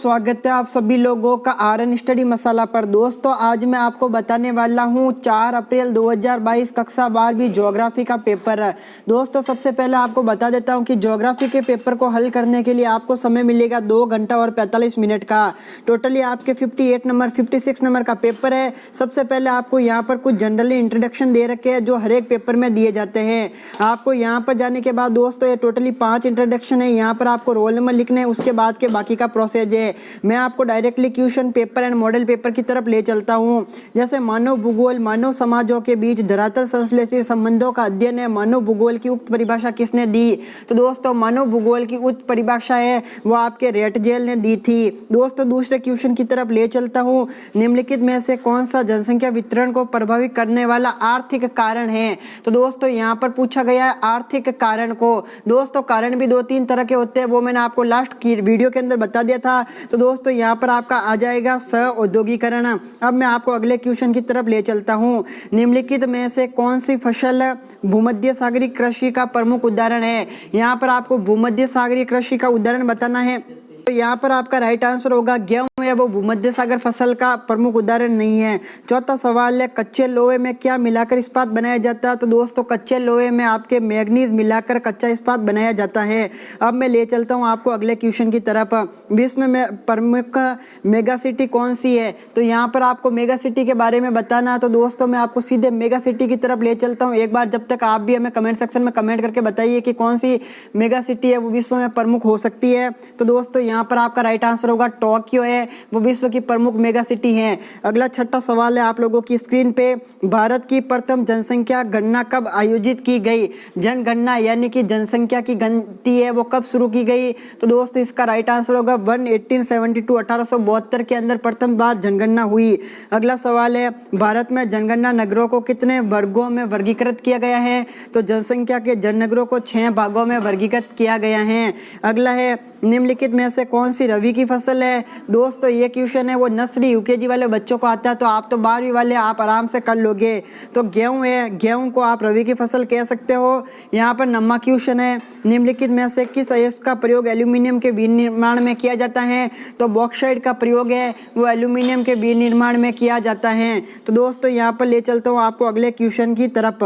स्वागत है आप सभी लोगों का आरएन स्टडी मसाला पर। दोस्तों आज मैं आपको बताने वाला हूं 4 अप्रैल 2022 कक्षा 12वीं ज्योग्राफी का पेपर है। दोस्तों सबसे पहले आपको बता देता हूं कि ज्योग्राफी के पेपर को हल करने के लिए आपको समय मिलेगा 2 घंटा और 45 मिनट का। टोटली आपके 58 नंबर 56 नंबर का पेपर है। सबसे पहले आपको यहाँ पर कुछ जनरली इंट्रोडक्शन दे रखे हैं जो हर एक पेपर में दिए जाते हैं। आपको यहाँ पर जाने के बाद दोस्तों ये टोटली 5 इंट्रोडक्शन है। यहाँ पर आपको रोल नंबर लिखने हैं, उसके बाद के बाकी का प्रोसेस है। मैं आपको directly question paper and model paper की तरफ ले चलता हूँ। जैसे मानव भूगोल, मानव समाजों के बीच धरातल संश्लेषित संबंधों का अध्ययन है। मानव भूगोल की उक्त परिभाषा किसने दी? तो दोस्तों मानव भूगोल की उक्त परिभाषा है वो आपके रेटजेल ने दी थी। दोस्तों दूसरे क्वेश्चन की तरफ ले चलता हूँ। निम्नलिखित में से कौन सा जनसंख्या वितरण को प्रभावित करने वाला आर्थिक कारण है? तो दोस्तों यहाँ पर पूछा गया है आर्थिक कारण को। दोस्तों कारण भी 2-3 तरह के होते हैं, वो मैंने आपको लास्ट की वीडियो के अंदर बता दिया था। तो दोस्तों यहाँ पर आपका आ जाएगा औद्योगिकरण। अब मैं आपको अगले क्वेश्चन की तरफ ले चलता हूँ। निम्नलिखित में से कौन सी फसल भूमध्य सागरीय कृषि का प्रमुख उदाहरण है? यहाँ पर आपको भूमध्य सागरीय कृषि का उदाहरण बताना है। तो यहाँ पर आपका राइट आंसर होगा गेहूं है, वो भूमध्य सागर फसल का प्रमुख उदाहरण नहीं है। चौथा सवाल है कच्चे लोहे में क्या मिलाकर इस्पात बनाया जाता है? तो दोस्तों कच्चे लोहे में आपके मैग्नीज मिलाकर कच्चा इस्पात बनाया जाता है। अब मैं ले चलता हूँ आपको अगले क्वेश्चन की तरफ। विश्व में प्रमुख मेगा सिटी कौन सी है? तो यहाँ पर आपको मेगा सिटी के बारे में बताना है। तो दोस्तों मैं आपको सीधे मेगा सिटी की तरफ ले चलता हूँ। एक बार जब तक आप भी हमें कमेंट सेक्शन में कमेंट करके बताइए कि कौन सी मेगा सिटी है वो विश्व में प्रमुख हो सकती है। तो दोस्तों यहाँ पर आपका राइट आंसर होगा टोक्यो है, वो विश्व की प्रमुख मेगा सिटी है। अगला छठा सवाल है आप लोगों की स्क्रीन पे। भारत की प्रथम जनसंख्या गणना कब आयोजित की गई? जनगणना यानी कि जनसंख्या की गिनती है वो कब शुरू की गई? तो दोस्तों इसका राइट आंसर होगा 1872 1872 के अंदर प्रथम बार जनगणना हुई। अगला सवाल है भारत में जनगणना नगरों को कितने वर्गों में वर्गीकृत किया गया है? तो जनसंख्या के जननगरों को 6 भागों में वर्गीकृत किया गया है। अगला है निम्नलिखित में से कौन सी रबी की फसल है? दोस्तों ये क्वेश्चन है वो नर्सरी यूकेजी वाले बच्चों को आता है, तो आप तो 12वीं वाले आप आराम से कर लोगे। तो गेहूं है, गेहूं को आप रबी की फसल कह सकते हो। यहाँ पर नम्मा क्वेश्चन है निम्नलिखित में से किस अयस्क का प्रयोग एल्यूमिनियम के विनिर्माण में किया जाता है? तो बॉक्साइट का प्रयोग है वो एल्यूमिनियम के विनिर्माण में किया जाता है। तो दोस्तों यहाँ पर ले चलता हूँ आपको अगले क्वेश्चन की तरफ।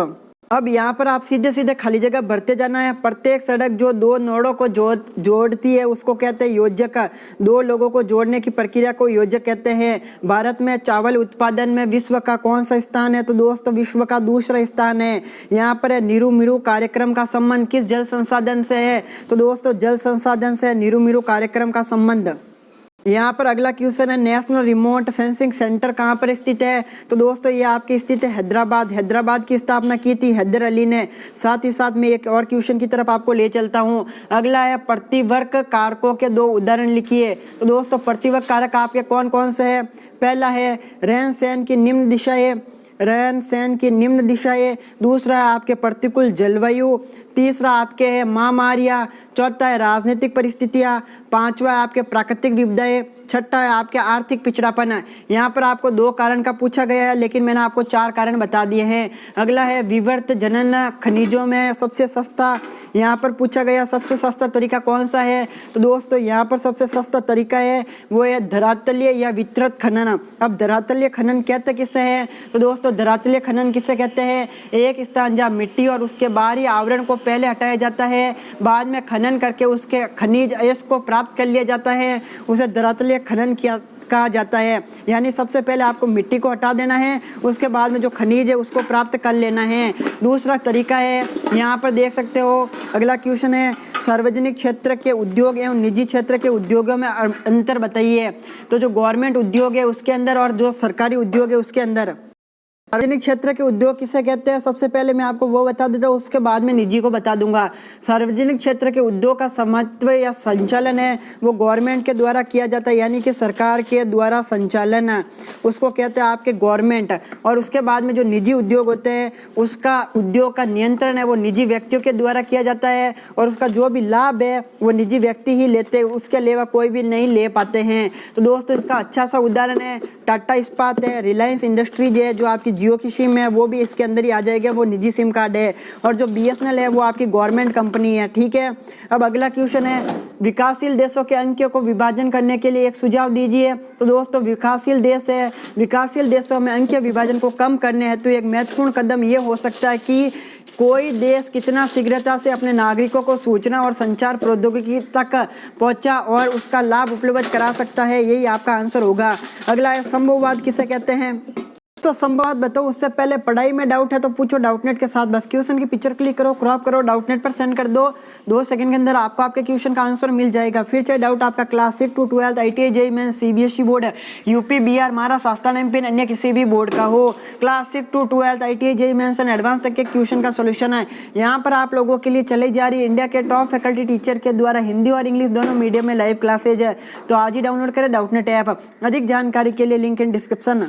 अब यहाँ पर आप सीधे सीधे खाली जगह भरते जाना है। प्रत्येक सड़क जो 2 नोडों को जोड़ती है उसको कहते हैं योजक। 2 लोगों को जोड़ने की प्रक्रिया को योजक कहते हैं। भारत में चावल उत्पादन में विश्व का कौन सा स्थान है? तो दोस्तों विश्व का दूसरा स्थान है। यहाँ पर है नीरू मीरू कार्यक्रम का संबंध किस जल संसाधन से है? तो दोस्तों जल संसाधन से नीरू मीरू कार्यक्रम का संबंध। यहाँ पर अगला क्वेश्चन है नेशनल रिमोट सेंसिंग सेंटर कहाँ पर स्थित है? तो दोस्तों ये आपकी स्थित है हैदराबाद। हैदराबाद की स्थापना की थी हैदर अली ने। साथ ही साथ में एक और क्वेश्चन की तरफ आपको ले चलता हूँ। अगला है प्रतिवर्ग कारकों के 2 उदाहरण लिखिए। तो दोस्तों प्रतिवर्ग कारक आपके कौन कौन से है? पहला है रहन सहन की निम्न दिशाएं, रहन सहन की निम्न दिशाएं। दूसरा है आपके प्रतिकूल जलवायु। तीसरा आपके है महामारियाँ। चौथा है राजनीतिक परिस्थितियाँ। पांचवा है आपके प्राकृतिक विपदाएं। छठा है आपके आर्थिक पिछड़ापन। यहाँ पर आपको 2 कारण का पूछा गया है लेकिन मैंने आपको 4 कारण बता दिए हैं। अगला है विवर्त जनन खनिजों में सबसे सस्ता। यहाँ पर पूछा गया सबसे सस्ता तरीका कौन सा है? तो दोस्तों यहाँ पर सबसे सस्ता तरीका है वो है धरातलीय या विस्तृत खनन। अब धरातलीय खनन कहते किससे है? तो दोस्तों धरातलीय खनन किसे कहते हैं? एक स्थान जहाँ मिट्टी और उसके बाहरी आवरण को पहले हटाया जाता है, बाद में खनन करके उसके खनिज अयस्क को प्राप्त कर लिया जाता है, उसे धरातलीय खनन कहा जाता है। यानी सबसे पहले आपको मिट्टी को हटा देना है, उसके बाद में जो खनिज है उसको प्राप्त कर लेना है। दूसरा तरीका है यहाँ पर देख सकते हो। अगला क्वेश्चन है सार्वजनिक क्षेत्र के उद्योग एवं निजी क्षेत्र के उद्योगों में अंतर बताइए। तो जो गवर्नमेंट उद्योग है उसके अंदर और जो सरकारी उद्योग है उसके अंदर सार्वजनिक क्षेत्र के उद्योग किसे कहते हैं? सबसे पहले मैं आपको वो बता देता हूँ, उसके बाद में निजी को बता दूंगा। सार्वजनिक क्षेत्र के उद्योग का स्वामित्व या संचालन है वो गवर्नमेंट के द्वारा किया जाता है, यानी कि सरकार के द्वारा संचालन है उसको कहते हैं आपके गवर्नमेंट। और उसके बाद में जो निजी उद्योग होते हैं उसका उद्योग का नियंत्रण है वो निजी व्यक्तियों के द्वारा किया जाता है और उसका जो भी लाभ है वो निजी व्यक्ति ही लेते हैं, उसके अलावा कोई भी नहीं ले पाते हैं। तो दोस्तों इसका अच्छा सा उदाहरण है टाटा इस्पात है, रिलायंस इंडस्ट्रीज है जो आपकी जियो की सिम है वो भी इसके अंदर ही आ जाएगा, वो निजी सिम कार्ड है। और जो BSNL है वो आपकी गवर्नमेंट कंपनी है, ठीक है। अब अगला क्वेश्चन है, विकासशील देशों के अंकों को विभाजन करने के लिए एक सुझाव दीजिए। तो दोस्तों विकासशील देश है, विकासशील देशों में अंकीय विभाजन को कम करने हेतु एक महत्वपूर्ण कदम ये हो सकता है कि कोई देश कितना शीघ्रता से अपने नागरिकों को सूचना और संचार प्रौद्योगिकी तक पहुंचा और उसका लाभ उपलब्ध करा सकता है, यही आपका आंसर होगा। अगला है, संभववाद किसे कहते हैं। तो संभववाद बताओ, उससे पहले पढ़ाई में डाउट है तो पूछो डाउटनेट के साथ। बस क्वेश्चन की पिक्चर क्लिक करो, क्रॉप करो, डाउटनेट पर सेंड कर दो। 2 सेकंड के अंदर आपको आपके क्वेश्चन का आंसर मिल जाएगा। फिर चाहे डाउट आपका class 6 to 12 ITI JEE mains CBSE board, UP Bihar Maharashtra Rajasthan MP अन्य किसी भी बोर्ड का हो, class 6 to 12 ITI JEE mains and advance तक के क्वेश्चन का सोल्यूशन है। यहाँ पर आप लोगों के लिए चली जा रही है इंडिया के टॉप फैकल्टी टीचर के द्वारा हिंदी और इंग्लिश दोनों मीडियम में लाइव क्लासेज है। तो आज ही डाउनलोड करें डाउटनेट ऐप। अधिक जानकारी के लिए लिंक इन डिस्क्रिप्शन।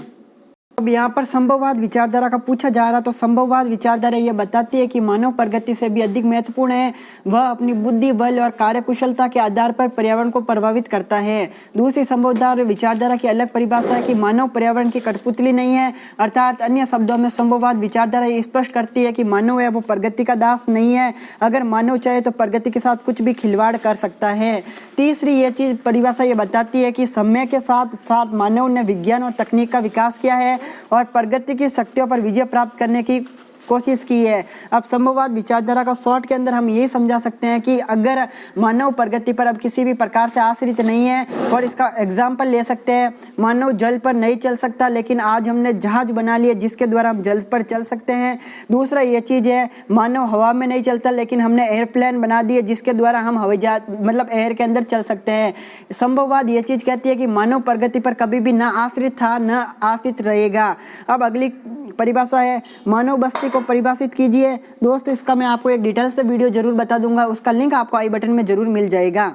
अब यहाँ पर संभववाद विचारधारा का पूछा जा रहा, तो संभववाद विचारधारा ये बताती है कि मानव प्रगति से भी अधिक महत्वपूर्ण है वह अपनी बुद्धि, बल और कार्यकुशलता के आधार पर पर्यावरण को प्रभावित करता है। दूसरी संभववाद विचारधारा की अलग परिभाषा है कि मानव पर्यावरण की कठपुतली नहीं है, अर्थात अन्य शब्दों में संभववाद विचारधारा ये स्पष्ट करती है कि मानव है वो प्रगति का दास नहीं है। अगर मानव चाहे तो प्रगति के साथ कुछ भी खिलवाड़ कर सकता है। तीसरी ये चीज परिभाषा ये बताती है कि समय के साथ साथ मानव ने विज्ञान और तकनीक का विकास किया है और प्रगति की शक्तियों पर विजय प्राप्त करने की कोशिश की है। अब संभववाद विचारधारा का शॉर्ट के अंदर हम यही समझा सकते हैं कि अगर मानव प्रगति पर अब किसी भी प्रकार से आश्रित नहीं है, और इसका एग्जाम्पल ले सकते हैं, मानव जल पर नहीं चल सकता लेकिन आज हमने जहाज बना लिए जिसके द्वारा हम जल पर चल सकते हैं। दूसरा ये चीज़ है, मानव हवा में नहीं चलता लेकिन हमने एयरप्लेन बना दिए जिसके द्वारा हम हवाई जहाज मतलब एयर के अंदर चल सकते हैं। संभववाद ये चीज़ कहती है कि मानव प्रगति पर कभी भी ना आश्रित था न आश्रित रहेगा। अब अगली परिभाषा है, मानव बस्ती को परिभाषित कीजिए। दोस्तों इसका मैं आपको एक डिटेल से वीडियो जरूर बता दूंगा, उसका लिंक आपको आई बटन में जरूर मिल जाएगा।